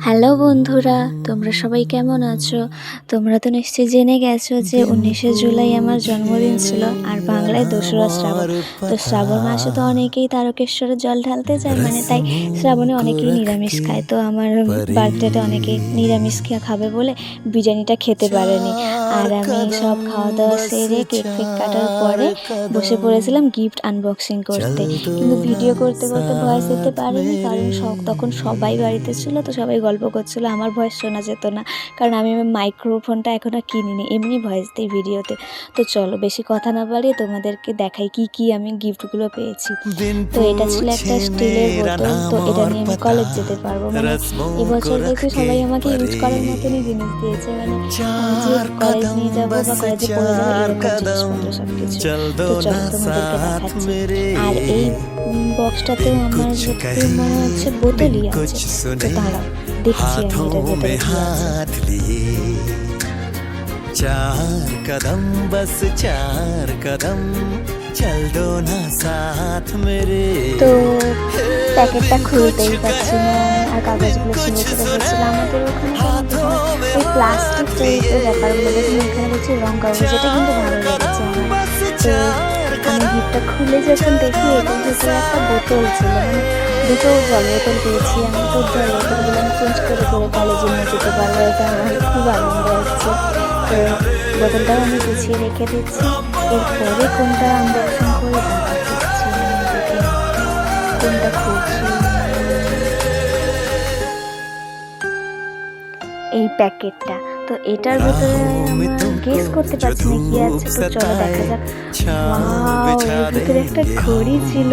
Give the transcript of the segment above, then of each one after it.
Hello বন্ধুরা, তোমরা সবাই কেমন আছো? তোমরা তো নিশ্চয়ই জেনে গেছো যে 19শে জুলাই আমার জন্মদিন ছিল, আর বাংলায় 2রা শ্রাবণ। তো শ্রাবণ মাসে তো অনেকেই তারকেশ্বরে জল ঢালতে যায়, মানে তাই শ্রাবণে অনেকেই নিরামিষ খায়। তো আমার বার্থডেতে অনেকে নিরামিষ খাবে বলে বিরিয়ানিটা খেতে পারেনি, আর আমি সব খাওয়া দাওয়া সেরে কেক ফেক কাটার পরে বসে পড়েছিলাম গিফট আনবক্সিং করতে। কিন্তু ভিডিও করতে করতে ভয়েস দিতে পারিনি, কারণ তখন সবাই বাড়িতে ছিল, তো সবাই গল্প করছিল, আমার ভয়েস শোনা যেত না, কারণ আমি মাইক্রোফোনটা এখন আর কিনিনি, এমনি ভয়েস দিই ভিডিওতে। তো চলো বেশি কথা না বাড়িয়ে তোমাদেরকে দেখাই কি কি আমি গিফটগুলো পেয়েছি। তো এটা ছিল একটা স্টিলের বোতল, তো এটা নিয়ে আমি কলেজ যেতে পারবো, মানে এবছর দেখি সবাই আমাকে ইউজ করার মতনই জিনিস দিয়েছে, মানে আমি যে কলেজ নিয়ে যাবো বা কলেজে পড়ে যাবো এরকম জিনিসপত্র সব কিছু। তো চলো তোমাদেরকে দেখাচ্ছি। আর এই বক্সটাতেও আমার যতদূর মনে হচ্ছে বোতলই আছে। তো দাঁড়াও, দেখছি আমি এটার ভেতরে কি আছে। 4 कदम बस 4 कदम चल दो ना साथ मेरे। তো প্যাকেটটা খুলতেই পারছি না, আর কাগজগুলো ছিঁড়ে ছিঁড়ে যাচ্ছিল। আমাদের ওখানে ওই প্লাস্টিক টাইপের ব্যাপারগুলো দেখুন, এখানে দেখছি রং কাগজ, যেটা কিন্তু ভালো লেগেছে আমার। তো আমি গিফটটা খুলে যখন দেখি এটার ভিতরে একটা বোতল ছিল, মানে দুটো জল বোতল পেয়েছি আমি। তো জল বোতলগুলো আমি চেঞ্জ করে করে কলেজে নিয়ে যেতে পারবো, এটা আমার খুব আনন্দ হচ্ছে। তো বোতলটাও আমি গুছিয়ে রেখে দিচ্ছি, এরপরে কোনটা আনবক্সিং করে দেখাচ্ছি আমাদেরকে, কোনটা খুলছি। এই প্যাকেটটা, তো এটার ভেতরে গেস করতে পারছি না কি আছে, তো চলো দেখা যাক। ওয়াও, এর ভিতরে একটা ঘড়ি ছিল,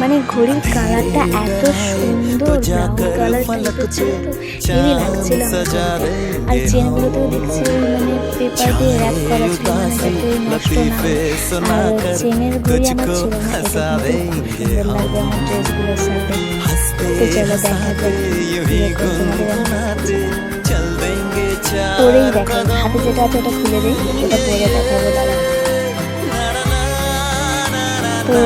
মানে ঘড়ির কালারটা এত সুন্দর, ব্রাউন কালার টাইপের ছিল, তো হেভি লাগছিল আমার ঘড়িটা। আর চেনগুলোতেও দেখছি মানে পেপার দিয়ে র্যাপ করা ছিল, মানে যাতে নষ্ট না হয়। আর চেনের ঘড়ি আমার ছিল না, এটা কিন্তু খুব সুন্দর লাগবে আমার ড্রেসগুলোর সাথে। তো চলো দেখা যাক, তোমাদের আমি পরেই দেখাবো, হাতে যেটা আছে ওটা খুলে দিই, এটা পরে দেখাবো দাঁড়া। তো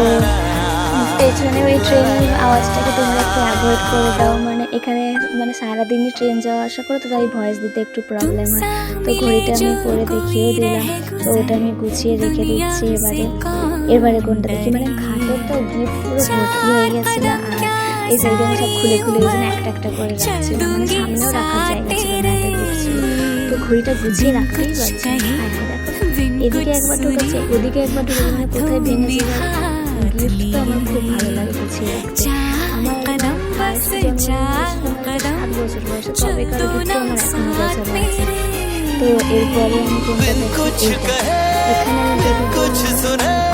পেছনে ওই ট্রেনের আওয়াজটাকে তোমরা একটু অ্যাভয়েড করে দাও, মানে এখানে মানে সারাদিনই ট্রেন যাওয়া আসা করে, তো তাই ভয়েস দিতে একটু প্রবলেম হয়। তো ঘড়িটা আমি পরে দেখিয়েও দিলাম, তো ওটা আমি গুছিয়ে রেখে দিচ্ছি। এবারে কোনটা দেখি, মানে খাটের তো গিফট পুরো ভর্তি হয়ে গেছিলো, আর এই সাইডে আমি সব খুলে খুলে এই জন্য একটা একটা করে রাখছিলাম, মানে সামনেও রাখার জায়গা ছিল না, এত গিফট ছিল। তো ঘড়িটা গুছিয়ে রাখতেই পারছি না। দেখো, এদিকে একবার ঢুকেছে, ওদিকে একবার ঢুকেছে, মানে কোথায় ভেঙে যাবে। গিফট তো আমার খুব ভালো লাগে গুছিয়ে রাখতে। আমার ফার্স্ট জন্মদিন 7 বছর বয়সে, তবে কারো গিফট আমার এখনো গোছানো আছে। তো এরপরে আমি কোনটা দেখছি, এখানে আমি যদি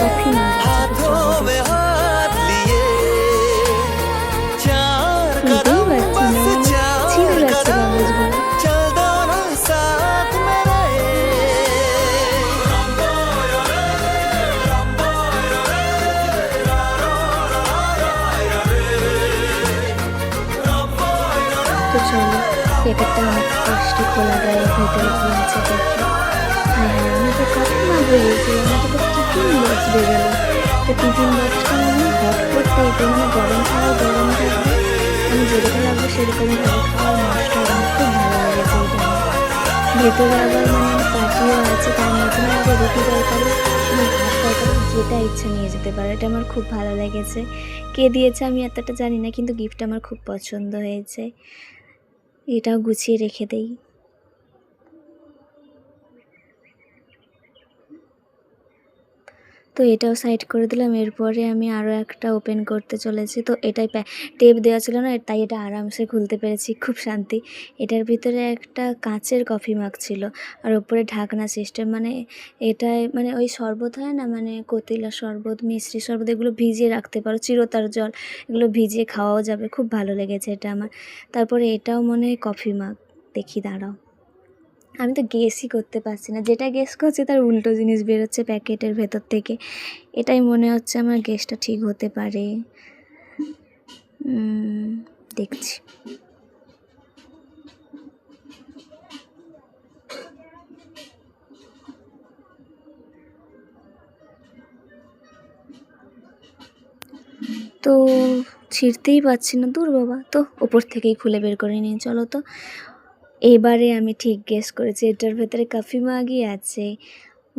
কফি মাগ তো চলো প্যাকেটটা অনেক কষ্টে খোলা যায়, ভেতরে কি আছে দেখি। হ্যাঁ হ্যাঁ, আমি তো কফি মাগবো বলছিলাম, আমাকে তো টিফিন বক্স বেরোলো। তো টিফিন বক্সটা আমি হট করতে, তো মানে গরম খাওয়া গরম থাকবে, আমি যেরকম লাগবে সেরকমই ভাবে খাওয়া নষ্ট হবে, আমার খুব ভালো লেগেছে এটা আমার। ভেতরে আবার মানে পাটিও আছে, তার মধ্যে আমাদের রুটি তরকারি, মানে ভাত তরকারি যেটা ইচ্ছা নিয়ে যেতে পারে, এটা আমার খুব ভালো লেগেছে। কে দিয়েছে আমি এতটা জানি না, কিন্তু গিফটটা আমার খুব পছন্দ হয়েছে। এটাও গুছিয়ে রেখে দেই। তো এটাও সাইড করে দিলাম। এরপরে আমি আরও একটা ওপেন করতে চলেছি। তো এটাই টেপ দেওয়া ছিল না, তাই এটা আরামসে খুলতে পেরেছি, খুব শান্তি। এটার ভিতরে একটা কাচের কফি মাগ ছিল, আর ওপরে ঢাকনা সিস্টেম, মানে এটাই মানে ওই শরবত হয় না, মানে কতিলা শরবত, মিষ্টি শরবত, এগুলো ভিজিয়ে রাখতে পারো, চিরতার জল, এগুলো ভিজিয়ে খাওয়াও যাবে, খুব ভালো লেগেছে এটা আমার। তারপরে এটাও মনে হয় কফি মাগ, দেখি দাঁড়াও, আমি তো গেসই করতে পারছি না, যেটা গেস করছি তার উল্টো জিনিস বেরোচ্ছে প্যাকেটের ভেতর থেকে। এটাই মনে হচ্ছে আমার গেসটা ঠিক হতে পারে, দেখছি। তো ছিঁড়তেই পারছি না, দূর বাবা, তো ওপর থেকেই খুলে বের করে নিয়ে চলো তো। এবারে আমি ঠিক গেস করেছি, এটার ভেতরে কফি মাগই আছে।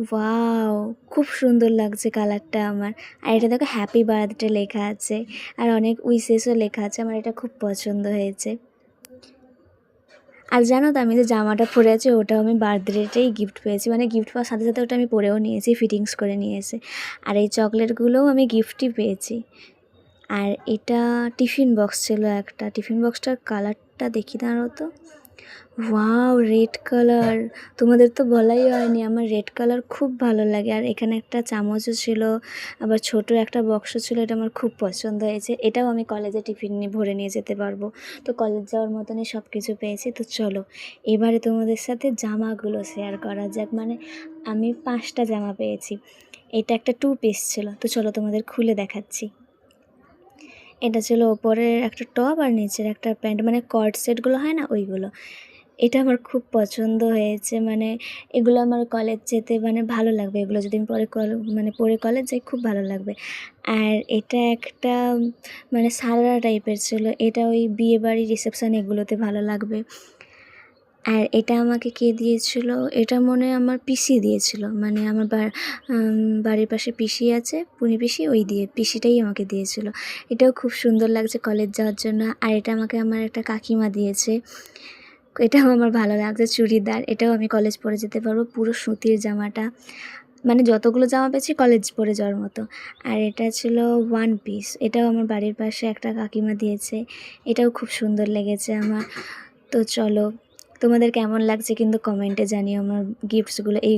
ওয়াও, খুব সুন্দর লাগছে কালারটা আমার। আর এটা দেখো হ্যাপি বার্থডে লেখা আছে, আর অনেক উইসেসও লেখা আছে। আমার এটা খুব পছন্দ হয়েছে। আর জানো তো, আমি যে জামাটা পরে আছি ওটাও আমি বার্থডেতেই গিফট পেয়েছি, মানে গিফট পাওয়ার সাথে সাথে ওটা আমি পরেও নিয়েছি, ফিটিংস করে নিয়েছি। আর এই চকলেটগুলোও আমি গিফটই পেয়েছি। আর এটা টিফিন বক্স ছিল একটা, টিফিন বক্সটার কালারটা দেখি দাঁড়াও তো। Wow, red colour! তোমাদের তো বলাই হয়নি, আমার রেড কালার খুব ভালো লাগে। আর এখানে একটা চামচও ছিল, আবার ছোট একটা বক্সও ছিল। এটা আমার খুব পছন্দ হয়েছে। এটাও আমি কলেজে টিফিন নিয়ে ভরে নিয়ে যেতে পারবো। তো কলেজ যাওয়ার মতনই সব কিছু পেয়েছি। তো চলো এবারে তোমাদের সাথে জামাগুলো শেয়ার করা যাক। মানে আমি 5টা জামা পেয়েছি। এটা একটা 2 পিস ছিল। তো চলো তোমাদের খুলে দেখাচ্ছি। এটা ছিল ওপরের একটা টপ আর নিচের একটা প্যান্ট, মানে কর্ড সেটগুলো হয় না, ওইগুলো। এটা আমার খুব পছন্দ হয়েছে, মানে এগুলো আমার কলেজ যেতে মানে ভালো লাগবে। এগুলো যদি আমি পরে কলেজ যাই, খুব ভালো লাগবে। আর এটা একটা মানে সারারা টাইপের ছিল। এটা ওই বিয়েবাড়ি, রিসেপশন এগুলোতে ভালো লাগবে। আর এটা আমাকে কে দিয়েছিল? এটা মনে হয় আমার পিসি দিয়েছিল। মানে আমার বাড়ির পাশে পিসি আছে, পুনি পিসি, ওই পিসিটাই আমাকে দিয়েছিল। এটাও খুব সুন্দর লাগছে কলেজ যাওয়ার জন্য। আর এটা আমাকে আমার একটা কাকিমা দিয়েছে। এটাও আমার ভালো লাগছে, চুড়িদার। এটাও আমি কলেজ পরে যেতে পারবো, পুরো সুতির জামাটা। মানে যতগুলো জামা পেয়েছি কলেজ পরে যাওয়ার মতো। আর এটা ছিল 1 পিস। এটাও আমার বাড়ির পাশে একটা কাকিমা দিয়েছে। এটাও খুব সুন্দর লেগেছে আমার। তো চলো, তোমাদের কেমন লাগছে কিন্তু কমেন্টে জানিও আমার গিফটসগুলো। এই